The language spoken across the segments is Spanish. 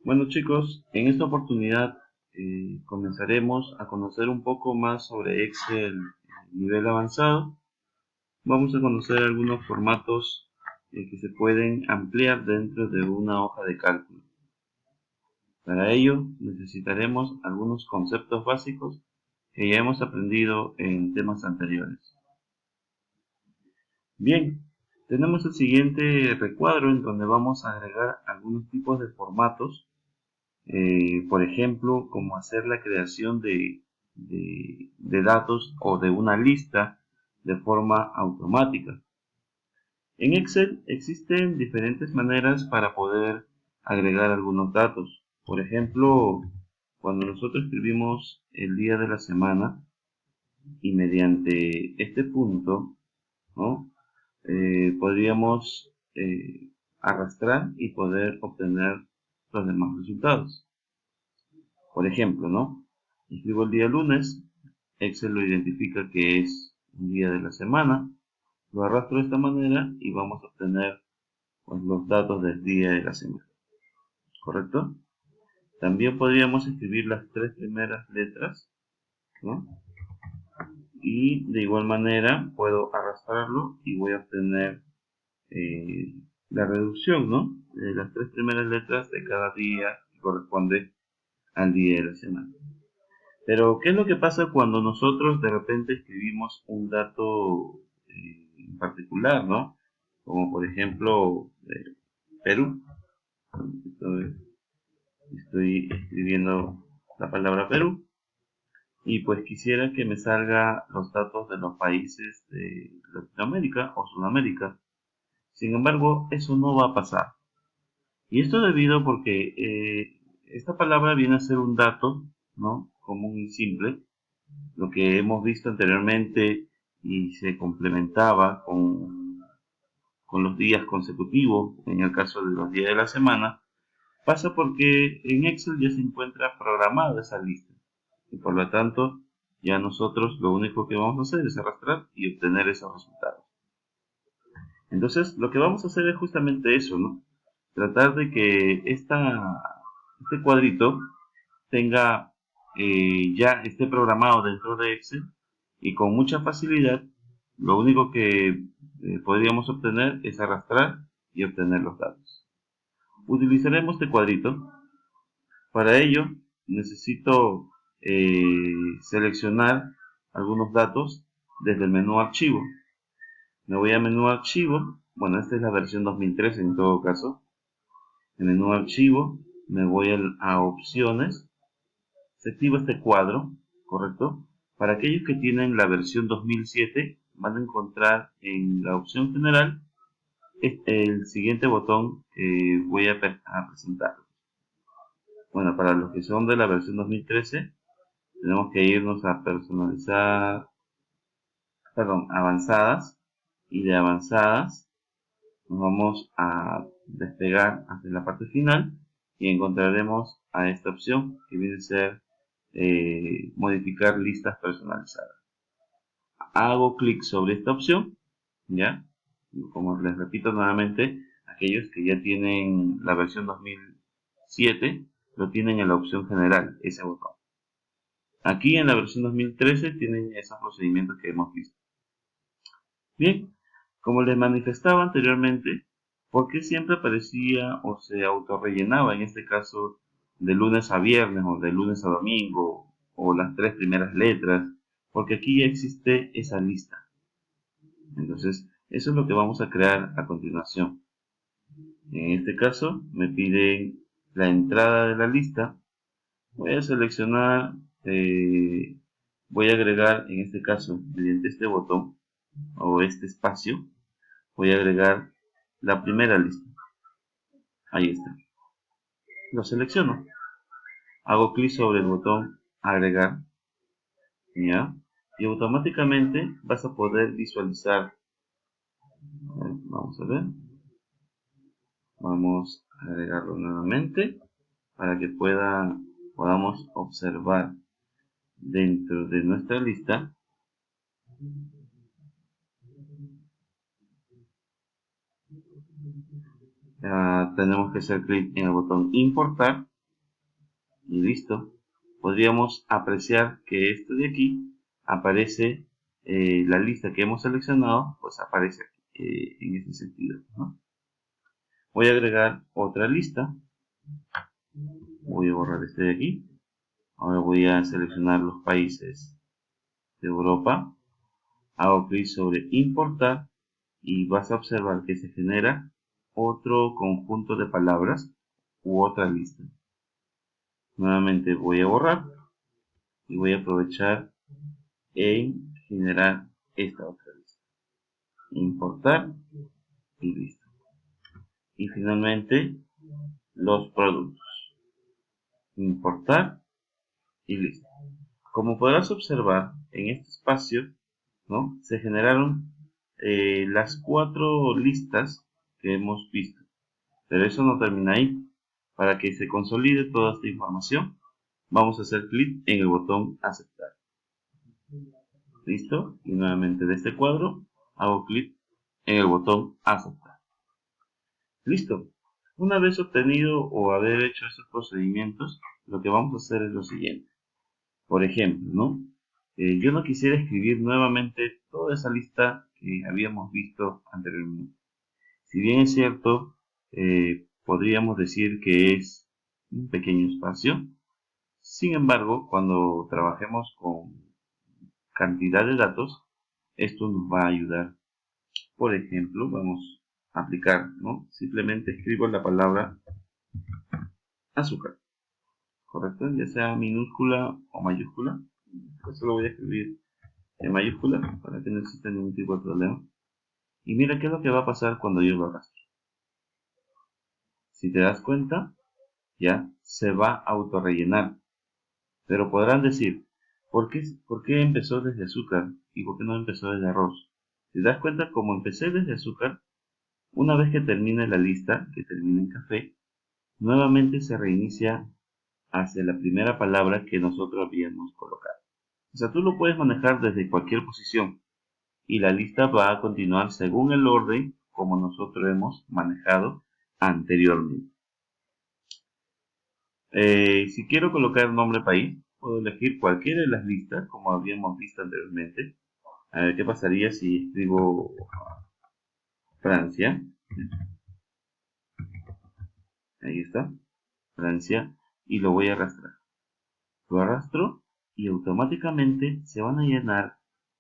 Bueno chicos, en esta oportunidad comenzaremos a conocer un poco más sobre Excel nivel avanzado. Vamos a conocer algunos formatos que se pueden ampliar dentro de una hoja de cálculo. Para ello necesitaremos algunos conceptos básicos que ya hemos aprendido en temas anteriores. Bien, tenemos el siguiente recuadro en donde vamos a agregar algunos tipos de formatos. Por ejemplo, como hacer la creación de datos o de una lista de forma automática. En Excel existen diferentes maneras para poder agregar algunos datos. Por ejemplo, cuando nosotros escribimos el día de la semana y mediante este punto, ¿no? Podríamos arrastrar y poder obtener los demás resultados. Por ejemplo, ¿no? Escribo el día lunes, Excel lo identifica que es un día de la semana, lo arrastro de esta manera y vamos a obtener pues, los datos del día de la semana. ¿Correcto? También podríamos escribir las tres primeras letras, ¿no? Y de igual manera puedo arrastrarlo y voy a obtener eh, la reducción, ¿no? De las tres primeras letras de cada día que corresponde al día de la semana. Pero, ¿qué es lo que pasa cuando nosotros de repente escribimos un dato en particular, ¿no? Como por ejemplo, Perú. Estoy escribiendo la palabra Perú y pues quisiera que me salga los datos de los países de Latinoamérica o Sudamérica. Sin embargo, eso no va a pasar. Y esto debido porque esta palabra viene a ser un dato, ¿no? Común y simple, lo que hemos visto anteriormente y se complementaba con los días consecutivos, en el caso de los días de la semana, pasa porque en Excel ya se encuentra programada esa lista y por lo tanto ya nosotros lo único que vamos a hacer es arrastrar y obtener esos resultados. Entonces lo que vamos a hacer es justamente eso, ¿no? Tratar de que este cuadrito tenga ya esté programado dentro de Excel y con mucha facilidad lo único que podríamos obtener es arrastrar y obtener los datos. Utilizaremos este cuadrito. Para ello necesito seleccionar algunos datos desde el menú archivo. Me voy a menú archivo. Bueno, esta es la versión 2013 en todo caso. En menú archivo me voy a opciones. Se activa este cuadro, ¿correcto? Para aquellos que tienen la versión 2007, van a encontrar en la opción general el siguiente botón que voy a presentar. Bueno, para los que son de la versión 2013, tenemos que irnos a personalizar, perdón, avanzadas, y de avanzadas nos vamos a despegar hacia la parte final y encontraremos a esta opción que viene a ser modificar listas personalizadas. Hago clic sobre esta opción, ya, como les repito nuevamente, aquellos que ya tienen la versión 2007 lo tienen en la opción general, ese botón. Aquí en la versión 2013 tienen esos procedimientos que hemos visto. Bien, como les manifestaba anteriormente, ¿por qué siempre aparecía o se autorrellenaba en este caso de lunes a viernes o de lunes a domingo o las tres primeras letras? Porque aquí ya existe esa lista. Entonces, eso es lo que vamos a crear a continuación. En este caso, me piden la entrada de la lista. Voy a seleccionar, voy a agregar en este caso, mediante este botón o este espacio, voy a agregar la primera lista. Ahí está. Lo selecciono. Hago clic sobre el botón agregar. ¿Ya? Y automáticamente vas a poder visualizar. Vamos a ver. Vamos a agregarlo nuevamente para que podamos observar dentro de nuestra lista tenemos que hacer clic en el botón importar y listo. Podríamos apreciar que esto de aquí aparece, la lista que hemos seleccionado, pues aparece en ese sentido, ¿no? Voy a agregar otra lista. Voy a borrar este de aquí. Ahora voy a seleccionar los países de Europa. Hago clic sobre importar y vas a observar que se genera otro conjunto de palabras u otra lista. Nuevamente voy a borrar y voy a aprovechar en generar esta otra lista. Importar y listo. Y finalmente los productos. Importar y listo. Como podrás observar en este espacio, ¿no?, se generaron las 4 listas que hemos visto. Pero eso no termina ahí. Para que se consolide toda esta información, vamos a hacer clic en el botón aceptar. Listo. Y nuevamente de este cuadro hago clic en el botón aceptar. Listo. Una vez obtenido o haber hecho estos procedimientos, lo que vamos a hacer es lo siguiente. Por ejemplo, ¿no? Yo no quisiera escribir nuevamente toda esa lista que habíamos visto anteriormente. Si bien es cierto, podríamos decir que es un pequeño espacio. Sin embargo, cuando trabajemos con cantidad de datos, esto nos va a ayudar. Por ejemplo, vamos a aplicar, ¿no? Simplemente escribo la palabra azúcar, ¿correcto? Ya sea minúscula o mayúscula. Eso lo voy a escribir en mayúscula para que no exista ningún tipo de problema. Y mira qué es lo que va a pasar cuando yo lo arrastro. Si te das cuenta, ya se va a autorrellenar. Pero podrán decir, ¿por qué empezó desde azúcar y por qué no empezó desde arroz? Si te das cuenta, como empecé desde azúcar, una vez que termine la lista, que termine en café, nuevamente se reinicia hacia la primera palabra que nosotros habíamos colocado. O sea, tú lo puedes manejar desde cualquier posición y la lista va a continuar según el orden como nosotros hemos manejado anteriormente. Si quiero colocar nombre país, puedo elegir cualquiera de las listas como habíamos visto anteriormente. A ver qué pasaría si escribo Francia. Ahí está, Francia, y lo voy a arrastrar. Lo arrastro y automáticamente se van a llenar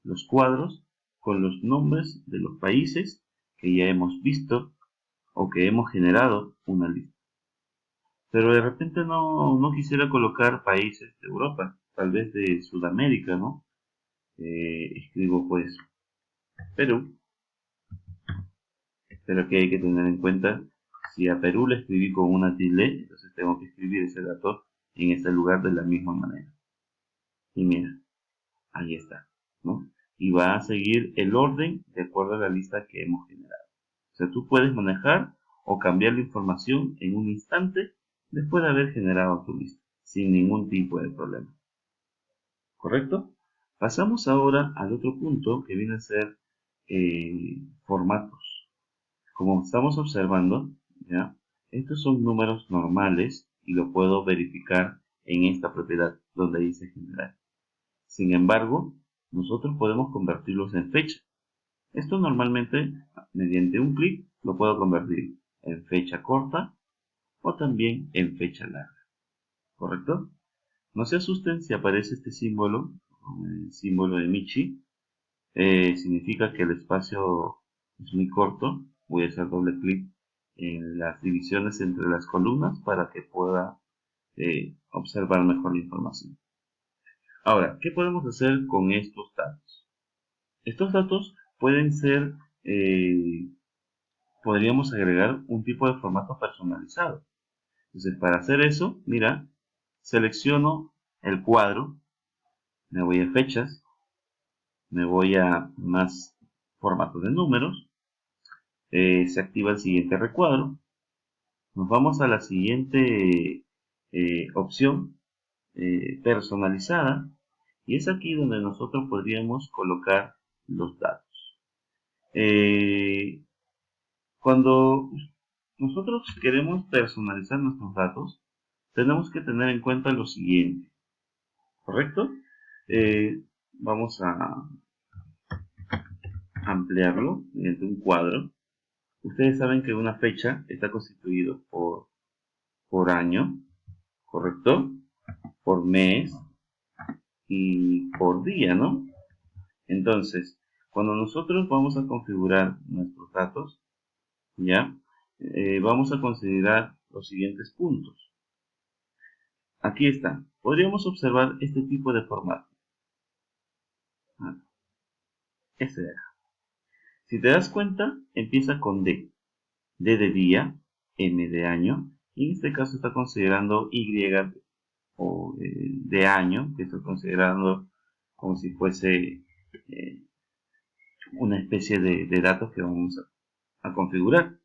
los cuadros con los nombres de los países que ya hemos visto o que hemos generado una lista. Pero de repente no quisiera colocar países de Europa, tal vez de Sudamérica, ¿no? Escribo pues Perú, pero que hay que tener en cuenta, si a Perú le escribí con una tilde, entonces tengo que escribir ese dato en este lugar de la misma manera. Y mira, ahí está, ¿no? Y va a seguir el orden de acuerdo a la lista que hemos generado. O sea, tú puedes manejar o cambiar la información en un instante después de haber generado tu lista, sin ningún tipo de problema. ¿Correcto? Pasamos ahora al otro punto que viene a ser formatos. Como estamos observando, ¿ya?, estos son números normales y lo puedo verificar en esta propiedad donde dice generar. Sin embargo, nosotros podemos convertirlos en fecha. Esto normalmente, mediante un clic, lo puedo convertir en fecha corta o también en fecha larga. ¿Correcto? No se asusten si aparece este símbolo, el símbolo de Michi. Significa que el espacio es muy corto. Voy a hacer doble clic en las divisiones entre las columnas para que pueda observar mejor la información. Ahora, ¿qué podemos hacer con estos datos? Estos datos pueden ser, podríamos agregar un tipo de formato personalizado. Entonces, para hacer eso, mira, selecciono el cuadro, me voy a fechas, me voy a más formatos de números, se activa el siguiente recuadro, nos vamos a la siguiente opción, personalizada, y es aquí donde nosotros podríamos colocar los datos. Cuando nosotros queremos personalizar nuestros datos, tenemos que tener en cuenta lo siguiente, ¿correcto? Vamos a ampliarlo mediante un cuadro. Ustedes saben que una fecha está constituida por año, ¿correcto? Por mes y por día, ¿no? Entonces, cuando nosotros vamos a configurar nuestros datos, ¿ya? Vamos a considerar los siguientes puntos. Aquí está. Podríamos observar este tipo de formato. Este de acá. Si te das cuenta, empieza con D. D de día, M de año, y en este caso está considerando Y o de año, que está considerando como si fuese una especie de datos que vamos a configurar.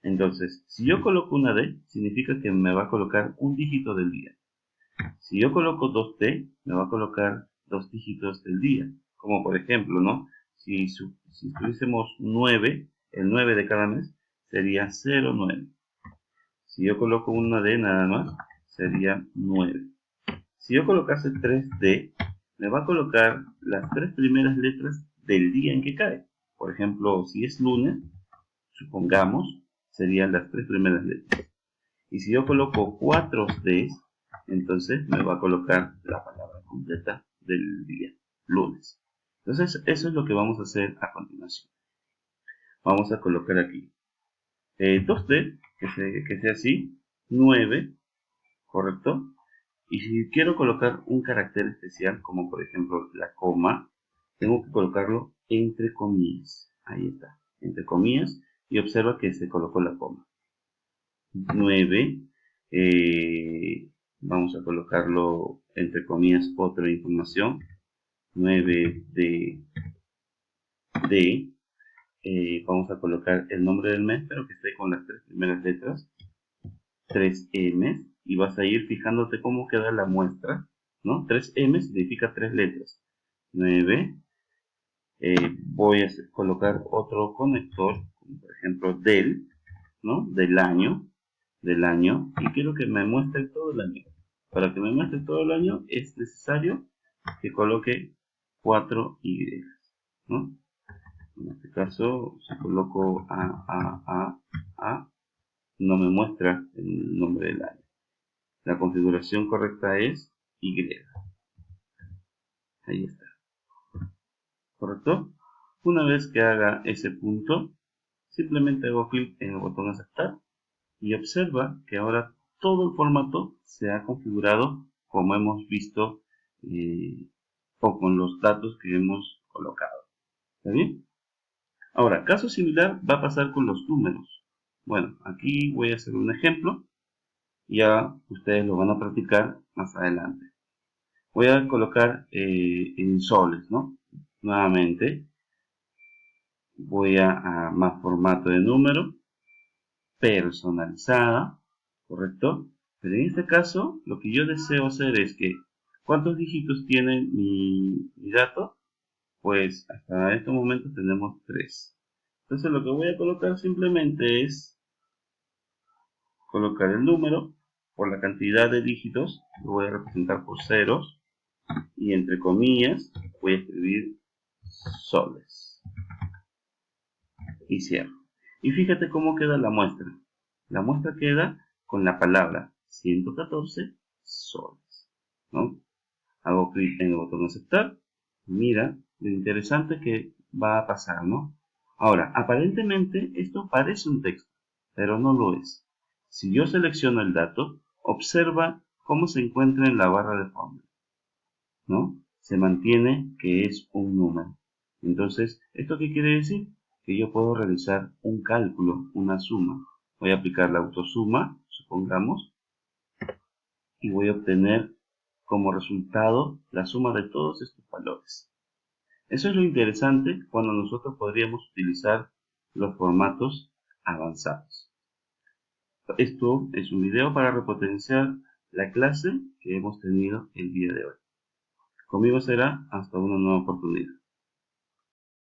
Entonces, si yo coloco una D, significa que me va a colocar un dígito del día. Si yo coloco 2D, me va a colocar 2 dígitos del día. Como por ejemplo, ¿no? Si tuviésemos 9, el 9 de cada mes sería 09. Si yo coloco una D nada más, sería 9. Si yo colocase 3D, me va a colocar las 3 primeras letras del día en que cae. Por ejemplo, si es lunes, supongamos, serían las 3 primeras letras. Y si yo coloco 4D, entonces me va a colocar la palabra completa del día, lunes. Entonces, eso es lo que vamos a hacer a continuación. Vamos a colocar aquí 2D, que sea así, 9, ¿correcto? Y si quiero colocar un carácter especial, como por ejemplo la coma, tengo que colocarlo entre comillas. Ahí está, entre comillas, y observa que se colocó la coma. 9, vamos a colocarlo entre comillas, otra información. 9 de vamos a colocar el nombre del mes, pero que esté con las 3 primeras letras. 3M, y vas a ir fijándote cómo queda la muestra, ¿no? 3M significa 3 letras. 9, voy a colocar otro conector, como por ejemplo del, ¿no? Del año, y quiero que me muestre todo el año. Para que me muestre todo el año es necesario que coloque 4Y, ¿no? En este caso, si coloco A, no me muestra el nombre del año. La configuración correcta es Y. Ahí está. ¿Correcto? Una vez que haga ese punto, simplemente hago clic en el botón aceptar y observa que ahora todo el formato se ha configurado como hemos visto o con los datos que hemos colocado. ¿Está bien? Ahora, caso similar va a pasar con los números. Bueno, aquí voy a hacer un ejemplo. Ya ustedes lo van a practicar más adelante. Voy a colocar en soles, ¿no? Nuevamente voy a más formato de número, personalizada, ¿correcto? Pero en este caso, lo que yo deseo hacer es que, ¿cuántos dígitos tiene mi dato? Pues hasta este momento tenemos 3. Entonces lo que voy a colocar simplemente es colocar el número por la cantidad de dígitos, lo voy a representar por ceros, y entre comillas voy a escribir soles y cierro. Y fíjate cómo queda la muestra. La muestra queda con la palabra 114 soles, ¿no? Hago clic en el botón aceptar. Mira lo interesante que va a pasar, ¿no? Ahora, aparentemente esto parece un texto, pero no lo es. Si yo selecciono el dato, observa cómo se encuentra en la barra de fondo, ¿no? Se mantiene que es un número. Entonces, ¿esto qué quiere decir? Que yo puedo realizar un cálculo, una suma. Voy a aplicar la autosuma, supongamos, y voy a obtener como resultado la suma de todos estos valores. Eso es lo interesante cuando nosotros podríamos utilizar los formatos avanzados. Esto es un video para repotenciar la clase que hemos tenido el día de hoy. Conmigo será hasta una nueva oportunidad.